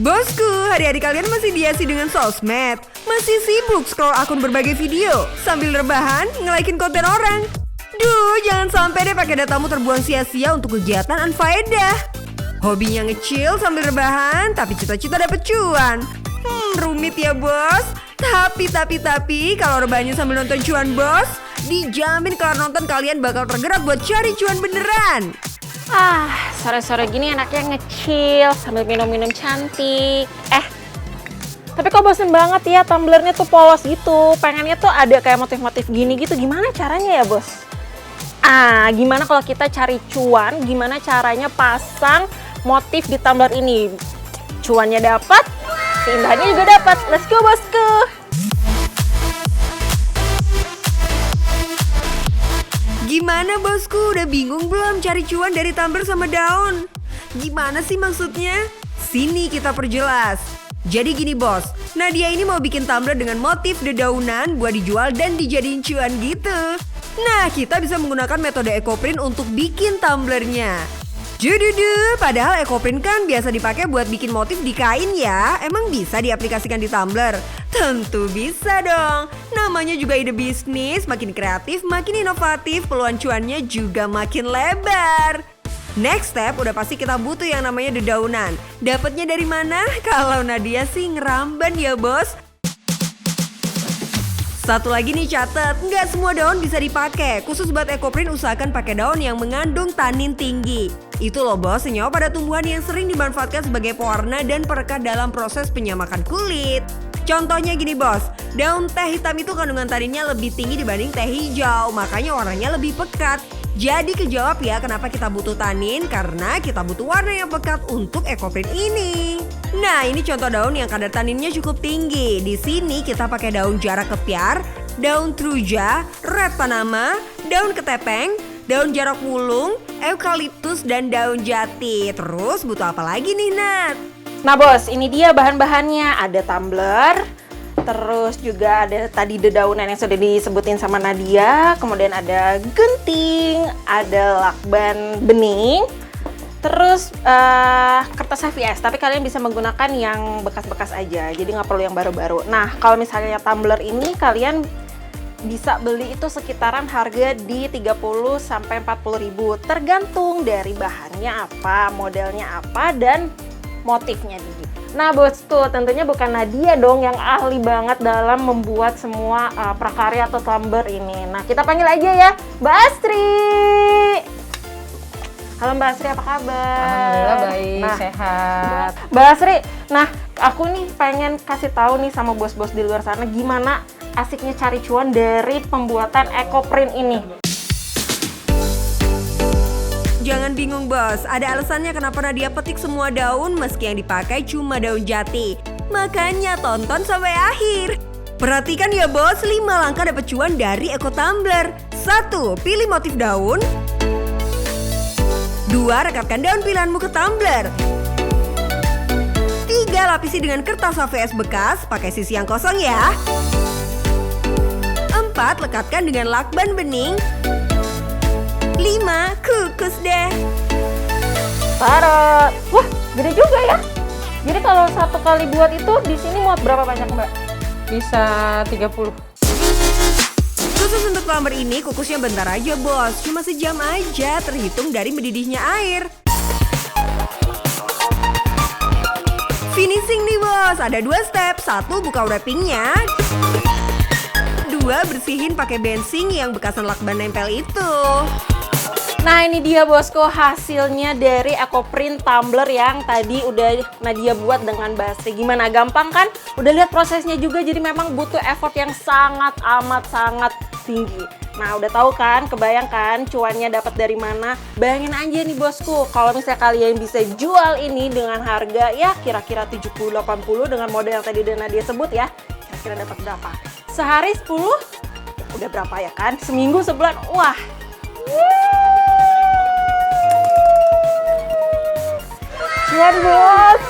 Bosku, hari-hari kalian masih dihiasi dengan sosmed? Masih sibuk scroll akun berbagai video sambil rebahan nge-like-in konten orang? Duh, jangan sampai deh pakai datamu terbuang sia-sia untuk kegiatan unfaedah. Hobinya nge-chill sambil rebahan, tapi cita-cita dapet cuan. Rumit ya bos. Tapi, kalau rebahannya sambil nonton cuan bos, dijamin kelar nonton kalian bakal tergerak buat cari cuan beneran. Sore-sore gini enaknya nge-chill sambil minum-minum cantik. Tapi kok bosen banget ya, tumblernya tuh polos gitu. Pengennya tuh ada kayak motif-motif gini gitu. Gimana caranya ya bos? Gimana kalau kita cari cuan? Gimana caranya pasang motif di tumbler ini? Cuannya dapat, keindahannya juga dapat. Let's go bosku! Gimana bosku, udah bingung belum cari cuan dari tumbler sama daun? Gimana sih maksudnya? Sini kita perjelas. Jadi gini bos, Nadia ini mau bikin tumbler dengan motif dedaunan buat dijual dan dijadiin cuan gitu. Nah, kita bisa menggunakan metode ekoprint untuk bikin tumblernya. Jududu, padahal ekoprint kan biasa dipakai buat bikin motif di kain ya. Emang bisa diaplikasikan di tumbler? Tentu bisa dong. Namanya juga ide bisnis, makin kreatif, makin inovatif, peluang cuannya juga makin lebar. Next step udah pasti kita butuh yang namanya dedaunan. Dapatnya dari mana? Kalau Nadia sih ngeramban ya bos. Satu lagi nih catat, nggak semua daun bisa dipakai. Khusus buat ekoprint usahakan pakai daun yang mengandung tanin tinggi. Itu loh bos, senyawa pada tumbuhan yang sering dimanfaatkan sebagai pewarna dan perekat dalam proses penyamakan kulit. Contohnya gini bos, daun teh hitam itu kandungan taninnya lebih tinggi dibanding teh hijau, makanya warnanya lebih pekat. Jadi kejawab ya kenapa kita butuh tanin, karena kita butuh warna yang pekat untuk ekoprint ini. Nah, ini contoh daun yang kadar taninnya cukup tinggi. Di sini kita pakai daun jarak kepiar, daun truja, red panama, daun ketepeng, daun jarak wulung, eukaliptus, dan daun jati. Terus butuh apa lagi nih Nat? Nah bos, ini dia bahan-bahannya. Ada tumbler, terus juga ada tadi dedaunan yang sudah disebutin sama Nadia. Kemudian ada gunting, ada lakban bening, terus kertas HVS. Tapi kalian bisa menggunakan yang bekas-bekas aja, jadi nggak perlu yang baru-baru. Nah, kalau misalnya tumbler ini kalian bisa beli itu sekitaran harga di 30 sampai 40 ribu, tergantung dari bahannya apa, modelnya apa, dan motifnya juga. Nah bosku, tentunya bukan Nadia dong yang ahli banget dalam membuat semua prakarya atau tumbler ini. Nah, kita panggil aja ya Mbak Astri. Halo Mbak Astri, apa kabar? Alhamdulillah baik, sehat. Mbak Astri, nah aku nih pengen kasih tahu nih sama bos-bos di luar sana gimana asiknya cari cuan dari pembuatan ekoprint ini. Jangan bingung bos, ada alasannya kenapa Nadia petik semua daun meski yang dipakai cuma daun jati. Makanya tonton sampai akhir. Perhatikan ya bos, 5 langkah dapat cuan dari Eco Tumbler. 1. Pilih motif daun. 2. Rekatkan daun pilihanmu ke tumbler. 3. Lapisi dengan kertas HVS bekas, pakai sisi yang kosong ya. 4. Lekatkan dengan lakban bening. 5. Kukus deh. Taruh. Wah, gede juga ya. Jadi kalau satu kali buat itu di sini muat berapa banyak Mbak? Bisa 30. Khusus untuk tumbler ini kukusnya bentar aja bos, cuma sejam aja terhitung dari mendidihnya air. Finishing nih bos, ada 2 step. 1. Buka wrappingnya. 2. Bersihin pakai bensin yang bekasan lakban nempel itu. Nah ini dia bosku hasilnya dari ekoprint tumbler yang tadi udah Nadia buat dengan Mbak Astri. Gimana, gampang kan? Udah lihat prosesnya juga, jadi memang butuh effort yang sangat tinggi. Nah udah tahu kan, kebayangkan cuannya dapat dari mana? Bayangin aja nih bosku, kalau misalnya kalian bisa jual ini dengan harga ya kira-kira 70-80 dengan model yang tadi udah Nadia sebut ya, kira-kira dapat berapa? Sehari 10? Udah berapa ya kan? Seminggu, sebulan, wah. Cuan bos.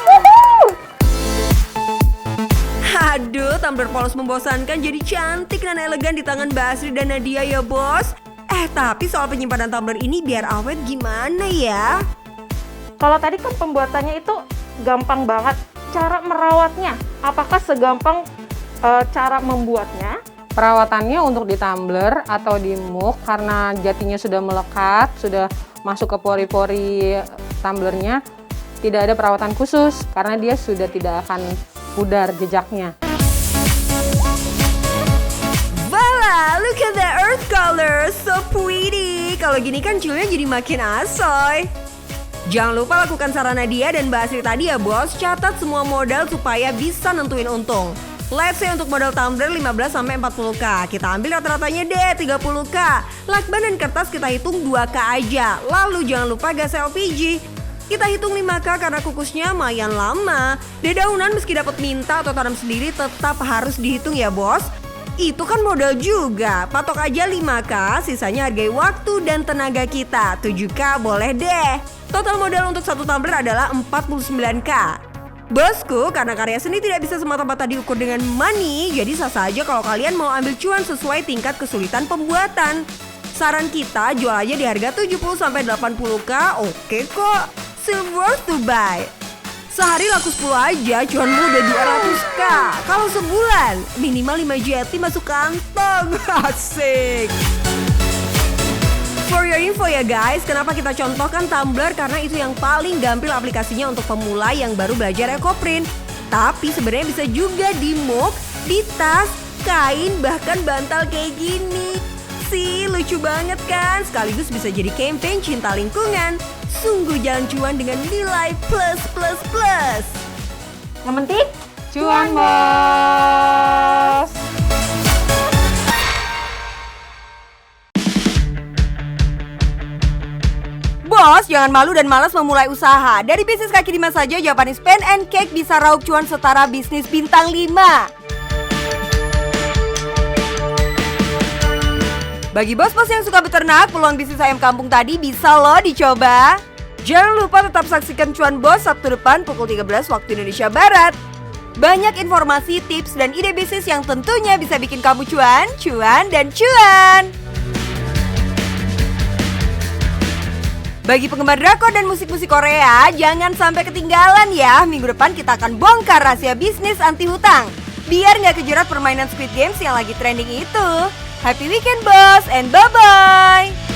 Aduh, tumbler polos membosankan jadi cantik dan elegan di tangan Mbak Astri dan Nadia ya bos. Tapi soal penyimpanan tumbler ini biar awet gimana ya? Kalau tadi kan pembuatannya itu gampang banget. cara merawatnya, apakah segampang cara membuatnya? Perawatannya untuk di tumbler atau di mug karena jatinya sudah melekat, sudah masuk ke pori-pori tumblernya, tidak ada perawatan khusus karena dia sudah tidak akan pudar jejaknya. Voila, look at the earth color, so pretty. Kalau gini kan culnya jadi makin asoy. Jangan lupa lakukan saran Nadia dan Mbak Asri tadi ya bos. Catat semua modal supaya bisa nentuin untung. Let's say untuk modal tumbler 15-40k. Kita ambil rata-ratanya deh 30k. Lakban dan kertas kita hitung 2k aja. Lalu jangan lupa gas LPG. Kita hitung 5k karena kukusnya lumayan lama. Dedaunan meski dapat minta atau tanam sendiri tetap harus dihitung ya bos. Itu kan modal juga. Patok aja 5k, sisanya hargai waktu dan tenaga kita. 7k boleh deh. Total modal untuk satu tumbler adalah 49k. Bosku, karena karya seni tidak bisa semata-mata diukur dengan money, jadi sah saja kalau kalian mau ambil cuan sesuai tingkat kesulitan pembuatan. Saran kita jual aja di harga 70-80k, oke kok. Still worth to buy. Sehari laku 10 aja, cuanmu udah 200k. Kalau sebulan, minimal 5 jeti masuk kantong. Asik. For your info ya guys, kenapa kita contohkan tumbler? Karena itu yang paling gampil aplikasinya untuk pemula yang baru belajar ekoprint. Tapi sebenarnya bisa juga di mug, di tas, kain, bahkan bantal kayak gini. Sih, lucu banget kan? Sekaligus bisa jadi campaign cinta lingkungan. Sungguh jalan cuan dengan nilai plus. Yang penting Cuan bos! Bos, jangan malu dan malas memulai usaha. Dari bisnis kaki lima saja, Japanese Pen and Cake bisa raup cuan setara bisnis bintang 5. Bagi bos-bos yang suka beternak, peluang bisnis ayam kampung tadi bisa loh dicoba. Jangan lupa tetap saksikan Cuan Bos Sabtu depan pukul 13 waktu Indonesia Barat. Banyak informasi, tips, dan ide bisnis yang tentunya bisa bikin kamu cuan, dan cuan. Bagi penggemar drakor dan musik-musik Korea, jangan sampai ketinggalan ya. Minggu depan kita akan bongkar rahasia bisnis anti hutang. Biar nggak kejerat permainan Squid Games yang lagi trending itu. Happy weekend bos, and bye-bye!